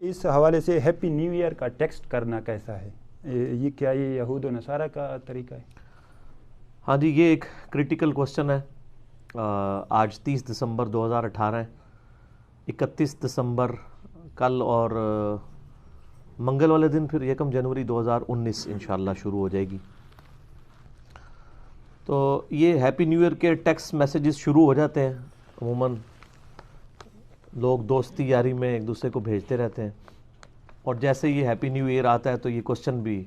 اس حوالے سے happy new year کا ٹیکسٹ کرنا کیسا ہے؟ یہ کیا یہ یہود و نصارہ کا طریقہ ہے؟ ہاں جی، یہ ایک کریٹیکل کوسچن ہے۔ آج 30 دسمبر 2018 ہے، 31 دسمبر کل اور منگل والے دن پھر 1 جنوری 2019 انشاءاللہ شروع ہو جائے گی۔ تو یہ ہیپی نیو ایئر کے ٹیکسٹ میسیجز شروع ہو جاتے ہیں، عموماً لوگ دوستی یاری میں ایک دوسرے کو بھیجتے رہتے ہیں، اور جیسے یہ ہیپی نیو ایئر آتا ہے تو یہ کوسچن بھی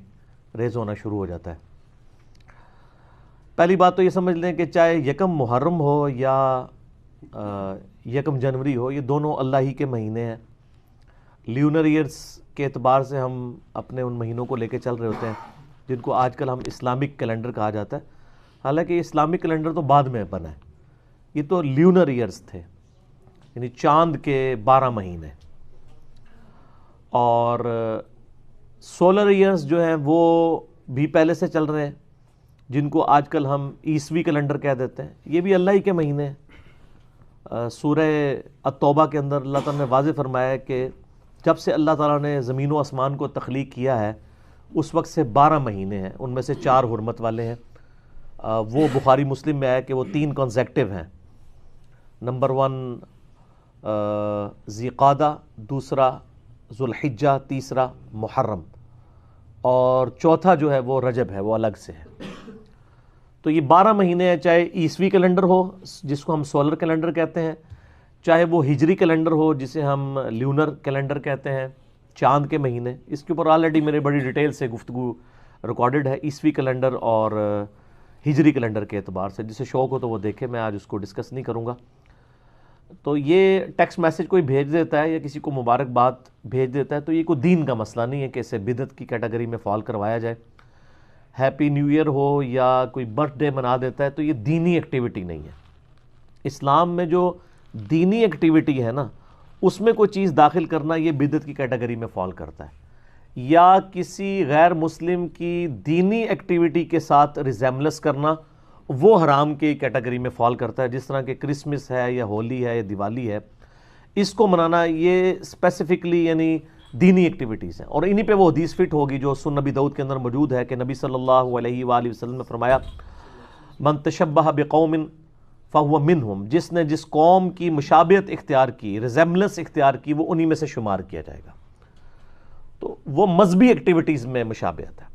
ریز ہونا شروع ہو جاتا ہے۔ پہلی بات تو یہ سمجھ لیں کہ چاہے 1 محرم ہو یا 1 جنوری ہو، یہ دونوں اللہ ہی کے مہینے ہیں۔ لیونر ایئرز کے اعتبار سے ہم اپنے ان مہینوں کو لے کے چل رہے ہوتے ہیں جن کو آج کل ہم اسلامک کیلنڈر کہا جاتا ہے، حالانکہ اسلامک کیلنڈر تو بعد میں بنا ہے، یہ تو لیونر ایئرز تھے، یعنی چاند کے 12 مہینے۔ اور سولر ایئرز جو ہیں وہ بھی پہلے سے چل رہے ہیں، جن کو آج کل ہم عیسوی کیلنڈر کہہ دیتے ہیں، یہ بھی اللہ ہی کے مہینے ہیں۔ سورہ التوبہ کے اندر اللہ تعالیٰ نے واضح فرمایا ہے کہ جب سے اللہ تعالیٰ نے زمین و آسمان کو تخلیق کیا ہے اس وقت سے 12 مہینے ہیں، ان میں سے 4 حرمت والے ہیں۔ وہ بخاری مسلم میں آیا کہ وہ 3 کنزیکٹیو ہیں، نمبر 1 ذی قعدہ، دوسرا ذوالحجہ، تیسرا محرم، اور چوتھا جو ہے وہ رجب ہے، وہ الگ سے ہے۔ تو یہ 12 مہینے ہیں، چاہے عیسوی کیلنڈر ہو جس کو ہم سولر کیلنڈر کہتے ہیں، چاہے وہ ہجری کیلنڈر ہو جسے ہم لیونر کیلنڈر کہتے ہیں، چاند کے مہینے۔ اس کے اوپر آلریڈی میرے بڑی ڈیٹیل سے گفتگو ریکارڈڈ ہے، عیسوی کیلنڈر اور ہجری کیلنڈر کے اعتبار سے، جسے شوق ہو تو وہ دیکھے، میں آج اس کو ڈسکس نہیں کروں گا۔ تو یہ ٹیکسٹ میسیج کوئی بھیج دیتا ہے یا کسی کو مبارکباد بھیج دیتا ہے تو یہ کوئی دین کا مسئلہ نہیں ہے کہ اسے بدعت کی کیٹیگری میں فال کروایا جائے۔ ہیپی نیو ایئر ہو یا کوئی برتھ ڈے منا دیتا ہے تو یہ دینی ایکٹیویٹی نہیں ہے۔ اسلام میں جو دینی ایکٹیویٹی ہے نا، اس میں کوئی چیز داخل کرنا یہ بدعت کی کیٹیگری میں فال کرتا ہے، یا کسی غیر مسلم کی دینی ایکٹیویٹی کے ساتھ ریزیمبلنس کرنا وہ حرام کی کیٹیگری میں فال کرتا ہے، جس طرح کہ کرسمس ہے یا ہولی ہے یا دیوالی ہے، اس کو منانا یہ اسپیسیفکلی یعنی دینی ایکٹیویٹیز ہیں، اور انہی پہ وہ حدیث فٹ ہوگی جو سنن نبی داؤد کے اندر موجود ہے کہ نبی صلی اللہ علیہ وآلہ وسلم نے فرمایا من تشبہ بقوم فہو منہم، جس نے جس قوم کی مشابہت اختیار کی، ریزیمبلنس اختیار کی، وہ انہی میں سے شمار کیا جائے گا۔ تو وہ مذہبی ایکٹیویٹیز میں مشابہت ہے۔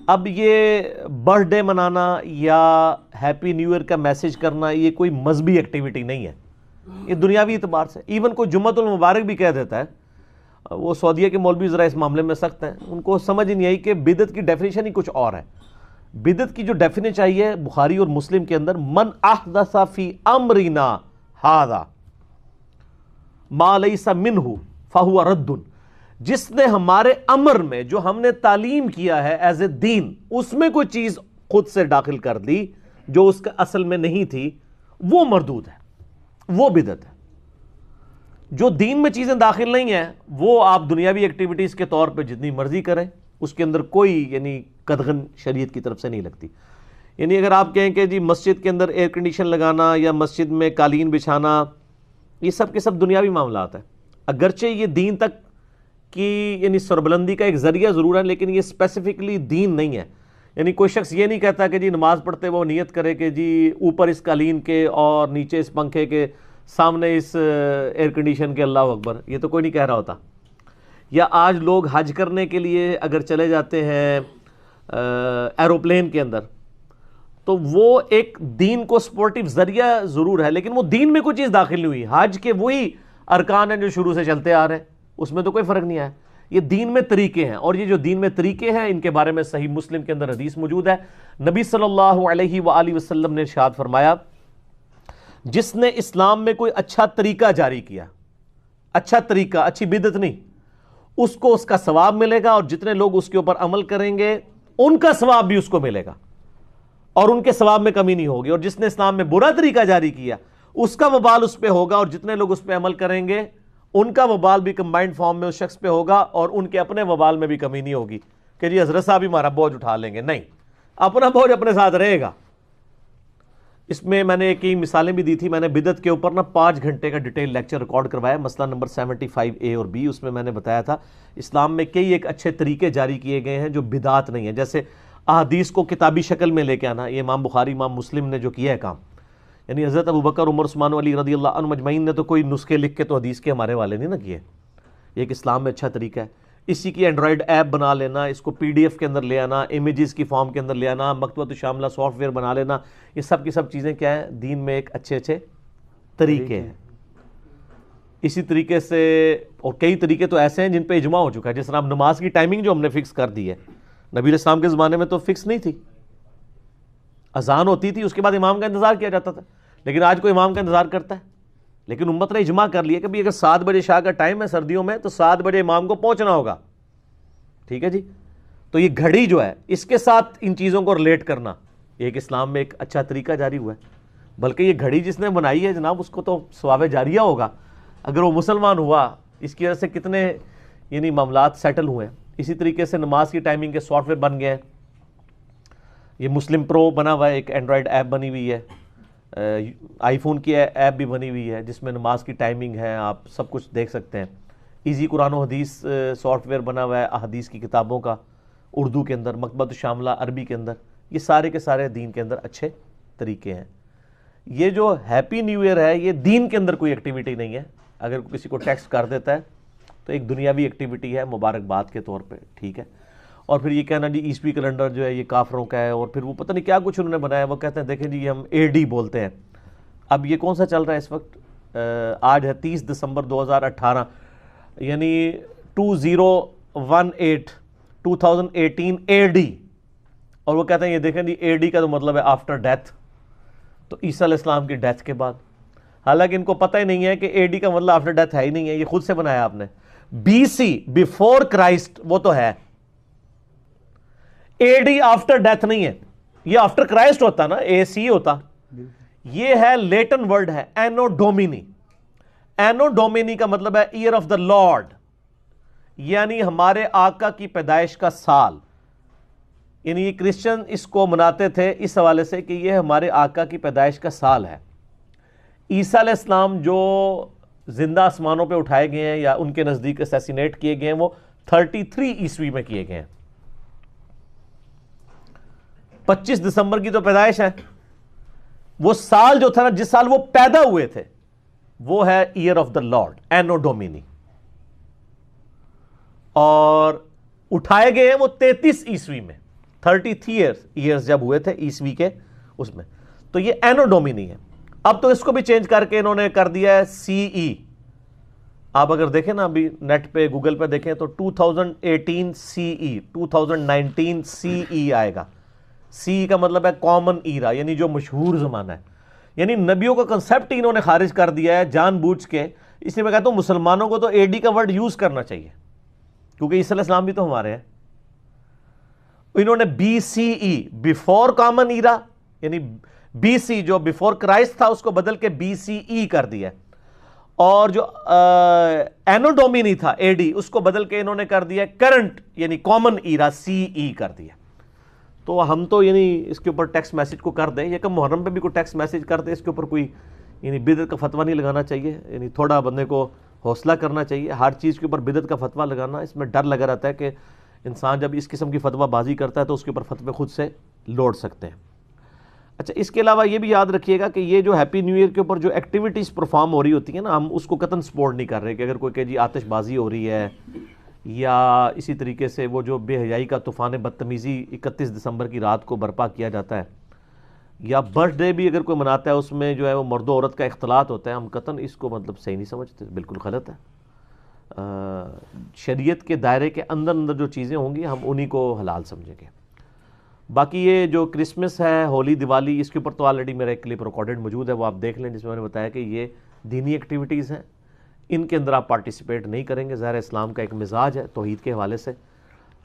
اب یہ برتھ ڈے منانا یا ہیپی نیو ایئر کا میسج کرنا یہ کوئی مذہبی ایکٹیویٹی نہیں ہے، یہ دنیاوی اعتبار سے ایون کوئی جمعۃ المبارک بھی کہہ دیتا ہے۔ وہ سعودیہ کے مولوی ذرا اس معاملے میں سخت ہیں، ان کو سمجھ ہی نہیں آئی کہ بدعت کی ڈیفینیشن ہی کچھ اور ہے۔ بدعت کی جو ڈیفینیشن چاہیے بخاری اور مسلم کے اندر، من احدث فی امرنا ھذا ما لیس منہ فہو رد، جس نے ہمارے امر میں جو ہم نے تعلیم کیا ہے ایز اے دین، اس میں کوئی چیز خود سے داخل کر دی جو اس کا اصل میں نہیں تھی، وہ مردود ہے، وہ بدعت ہے۔ جو دین میں چیزیں داخل نہیں ہیں وہ آپ دنیاوی ایکٹیویٹیز کے طور پہ جتنی مرضی کریں، اس کے اندر کوئی یعنی قدغن شریعت کی طرف سے نہیں لگتی۔ یعنی اگر آپ کہیں کہ جی مسجد کے اندر ایئر کنڈیشن لگانا یا مسجد میں قالین بچھانا، یہ سب کے سب دنیاوی معاملات ہیں، اگرچہ یہ دین تک کی یعنی سربلندی کا ایک ذریعہ ضرور ہے، لیکن یہ اسپیسیفکلی دین نہیں ہے۔ یعنی کوئی شخص یہ نہیں کہتا کہ جی نماز پڑھتے وہ نیت کرے کہ جی اوپر اس قالین کے اور نیچے اس پنکھے کے، سامنے اس ایئر کنڈیشن کے اللہ اکبر، یہ تو کوئی نہیں کہہ رہا ہوتا۔ یا آج لوگ حج کرنے کے لیے اگر چلے جاتے ہیں ایروپلین کے اندر، تو وہ ایک دین کو سپورٹیو ذریعہ ضرور ہے، لیکن وہ دین میں کوئی چیز داخل نہیں ہوئی۔ حج کے وہی ارکان ہیں جو شروع سے چلتے آ رہے ہیں، اس میں تو کوئی فرق نہیں آیا۔ یہ دین میں طریقے ہیں، اور یہ جو دین میں طریقے ہیں ان کے بارے میں صحیح مسلم کے اندر حدیث موجود ہے۔ نبی صلی اللہ علیہ وآلہ وسلم نے ارشاد فرمایا جس نے اسلام میں کوئی اچھا طریقہ جاری کیا، اچھا طریقہ، اچھی بدعت نہیں، اس کو اس کا ثواب ملے گا، اور جتنے لوگ اس کے اوپر عمل کریں گے ان کا ثواب بھی اس کو ملے گا، اور ان کے ثواب میں کمی نہیں ہوگی۔ اور جس نے اسلام میں برا طریقہ جاری کیا اس کا وبال اس پہ ہوگا، اور جتنے لوگ اس پہ عمل کریں گے ان کا وبال بھی کمبائنڈ فارم میں اس شخص پہ ہوگا، اور ان کے اپنے وبال میں بھی کمی نہیں ہوگی کہ جی حضرت صاحب ہی ہمارا بوجھ اٹھا لیں گے، نہیں، اپنا بوجھ اپنے ساتھ رہے گا۔ اس میں نے کئی مثالیں بھی دی تھی. میں نے بدعت کے اوپر نا 5 گھنٹے کا ڈیٹیل لیکچر ریکارڈ کروایا, مسئلہ نمبر 75A اور B. اس میں نے بتایا تھا اسلام میں کئی ایک اچھے طریقے جاری کیے گئے ہیں جو بدعت نہیں ہیں. جیسے احادیث کو کتابی شکل میں لے کے آنا, یہ امام بخاری امام مسلم نے جو کیا ہے کام, یعنی حضرت ابوبکر عمر عثمان علی رضی اللہ عنہ مجمعین نے تو کوئی نسخے لکھ کے تو حدیث کے ہمارے والے نہیں نا کیے. یہ ایک اسلام میں اچھا طریقہ ہے. اسی کی اینڈرائڈ ایپ بنا لینا, اس کو PDF کے اندر لے آنا, امیجز کی فارم کے اندر لے آنا, مکتبۃ شاملہ سافٹ ویئر بنا لینا, یہ سب کی سب چیزیں کیا ہیں, دین میں ایک اچھے طریقے ہیں. اسی طریقے سے اور کئی طریقے تو ایسے ہیں جن پہ اجماع ہو چکا ہے. جس طرح نماز کی ٹائمنگ جو ہم نے فکس کر دی ہے, نبی علیہ السلام کے زمانے میں تو فکس نہیں تھی, اذان ہوتی تھی اس کے بعد امام کا انتظار کیا جاتا تھا, لیکن آج کوئی امام کا انتظار کرتا ہے. لیکن امت نے اجماع کر لیا کہ بھی اگر 7 بجے شاہ کا ٹائم ہے سردیوں میں تو 7 بجے امام کو پہنچنا ہوگا. ٹھیک ہے جی. تو یہ گھڑی جو ہے اس کے ساتھ ان چیزوں کو ریلیٹ کرنا ایک اسلام میں ایک اچھا طریقہ جاری ہوا ہے. بلکہ یہ گھڑی جس نے بنائی ہے جناب, اس کو تو ثواب جاریہ ہوگا اگر وہ مسلمان ہوا. اس کی وجہ سے کتنے یعنی معاملات سیٹل ہوئے ہیں. اسی طریقے سے نماز کی ٹائمنگ کے سافٹ ویئر بن گئے ہیں. یہ مسلم پرو بنا ہوا ہے, ایک اینڈرائڈ ایپ بنی ہوئی ہے, آئی فون کی ایپ بھی بنی ہوئی ہے جس میں نماز کی ٹائمنگ ہے, آپ سب کچھ دیکھ سکتے ہیں. ایزی قرآن و حدیث سافٹ ویئر بنا ہوا ہے احادیث کی کتابوں کا, اردو کے اندر, مکتبۃ شاملہ عربی کے اندر. یہ سارے کے سارے دین کے اندر اچھے طریقے ہیں. یہ جو ہیپی نیو ایئر ہے یہ دین کے اندر کوئی ایکٹیویٹی نہیں ہے. اگر کسی کو ٹیکسٹ کر دیتا ہے تو ایک دنیاوی ایکٹیویٹی ہے مبارکباد کے طور پہ, ٹھیک ہے. اور پھر یہ کہنا جی عیسوی کیلنڈر جو ہے یہ کافروں کا ہے, اور پھر وہ پتہ نہیں کیا کچھ انہوں نے بنایا. وہ کہتے ہیں دیکھیں جی یہ ہم AD بولتے ہیں. اب یہ کون سا چل رہا ہے اس وقت, آج ہے 30 دسمبر 2018, یعنی 2018 AD. اور وہ کہتے ہیں یہ دیکھیں جی AD کا تو مطلب ہے آفٹر ڈیتھ, تو عیسیٰ علیہ السلام کی ڈیتھ کے بعد. حالانکہ ان کو پتہ ہی نہیں ہے کہ AD کا مطلب آفٹر ڈیتھ ہے ہی نہیں ہے, یہ خود سے بنایا آپ نے. BC بیفور کرائسٹ وہ تو ہے, AD آفٹر ڈیتھ نہیں ہے, یہ آفٹر کرائسٹ ہوتا نا, AC ہوتا. یہ ہے لیٹن ورڈ ہے اینو ڈومینی. اینو ڈومینی کا مطلب ہے ایئر آف دا لارڈ, یعنی ہمارے آقا کی پیدائش کا سال. یعنی یہ کرسچن اس کو مناتے تھے اس حوالے سے کہ یہ ہمارے آقا کی پیدائش کا سال ہے. عیسیٰ علیہ السلام جو زندہ آسمانوں پہ اٹھائے گئے ہیں یا ان کے نزدیک اسیسینیٹ کیے گئے ہیں وہ 33 عیسوی میں کیے گئے ہیں. 25 دسمبر کی تو پیدائش ہے. وہ سال جو تھا نا, جس سال وہ پیدا ہوئے تھے, وہ ہے ایئر آف دا لارڈ, اینو ڈومینی. اور اٹھائے گئے ہیں وہ 33 عیسوی میں, 33 ایئرز جب ہوئے تھے عیسوی کے اس میں, تو یہ اینو ڈومینی ہے. اب تو اس کو بھی چینج کر کے انہوں نے کر دیا ہے CE. آپ اگر دیکھیں نا ابھی نیٹ پہ گوگل پہ دیکھیں تو 2018 CE, 2019 CE آئے گا. CE کا مطلب ہے کامن ایرا, یعنی جو مشہور زمانہ ہے. یعنی نبیوں کا کنسیپٹ ہی انہوں نے خارج کر دیا ہے جان بوجھ کے. اس لیے میں کہتا ہوں مسلمانوں کو تو AD کا ورڈ یوز کرنا چاہیے, کیونکہ عیسیٰ علیہ السلام بھی تو ہمارے ہیں. انہوں نے BCE بیفور کامن ایرا, یعنی BC جو بیفور کرائسٹ تھا اس کو بدل کے BCE کر دیا, اور جو اینو ڈومینی تھا AD اس کو بدل کے انہوں نے کر دیا کرنٹ یعنی کامن ایرا CE کر دیا. تو ہم تو یعنی اس کے اوپر ٹیکسٹ میسج کو کر دیں, یکم محرم پہ بھی کوئی ٹیکسٹ میسج کر دیں, اس کے اوپر کوئی یعنی بدعت کا فتویٰ نہیں لگانا چاہیے. یعنی تھوڑا بندے کو حوصلہ کرنا چاہیے. ہر چیز کے اوپر بدعت کا فتویٰ لگانا, اس میں ڈر لگا رہتا ہے کہ انسان جب اس قسم کی فتویٰ بازی کرتا ہے تو اس کے اوپر فتوے خود سے لوٹ سکتے ہیں. اچھا, اس کے علاوہ یہ بھی یاد رکھیے گا کہ یہ جو ہیپی نیو ایئر کے اوپر جو ایکٹیویٹیز پرفارم ہو رہی ہوتی ہیں نا, ہم اس کو قطعاً سپورٹ نہیں کر رہے. کہ اگر کوئی کہ جی آتش بازی ہو رہی ہے, یا اسی طریقے سے وہ جو بے حیائی کا طوفان بدتمیزی 31 دسمبر کی رات کو برپا کیا جاتا ہے, یا برتھ ڈے بھی اگر کوئی مناتا ہے اس میں جو ہے وہ مرد و عورت کا اختلاط ہوتا ہے, ہم قطعاً اس کو مطلب صحیح نہیں سمجھتے, بالکل غلط ہے. شریعت کے دائرے کے اندر جو چیزیں ہوں گی ہم انہی کو حلال سمجھیں گے. باقی یہ جو کرسمس ہے, ہولی, دیوالی, اس کے اوپر تو آلریڈی میرا ایک کلپ ریکارڈڈ موجود ہے, وہ آپ دیکھ لیں, جس میں میں نے بتایا کہ یہ دینی ایکٹیویٹیز ہیں, ان کے اندر آپ پارٹیسپیٹ نہیں کریں گے. ظاہر اسلام کا ایک مزاج ہے توحید کے حوالے سے.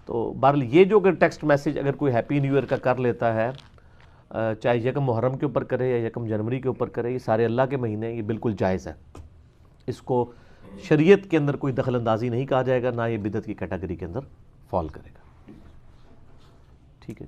تو بہرحال یہ جو اگر ٹیکسٹ میسج اگر کوئی ہیپی نیو ایئر کا کر لیتا ہے, چاہے یکم محرم کے اوپر کرے یا یکم جنوری کے اوپر کرے, یہ سارے اللہ کے مہینے, یہ بالکل جائز ہے. اس کو شریعت کے اندر کوئی دخل اندازی نہیں کہا جائے گا, نہ یہ بدعت کی کیٹیگری کے اندر فال کرے گا. ٹھیک ہے.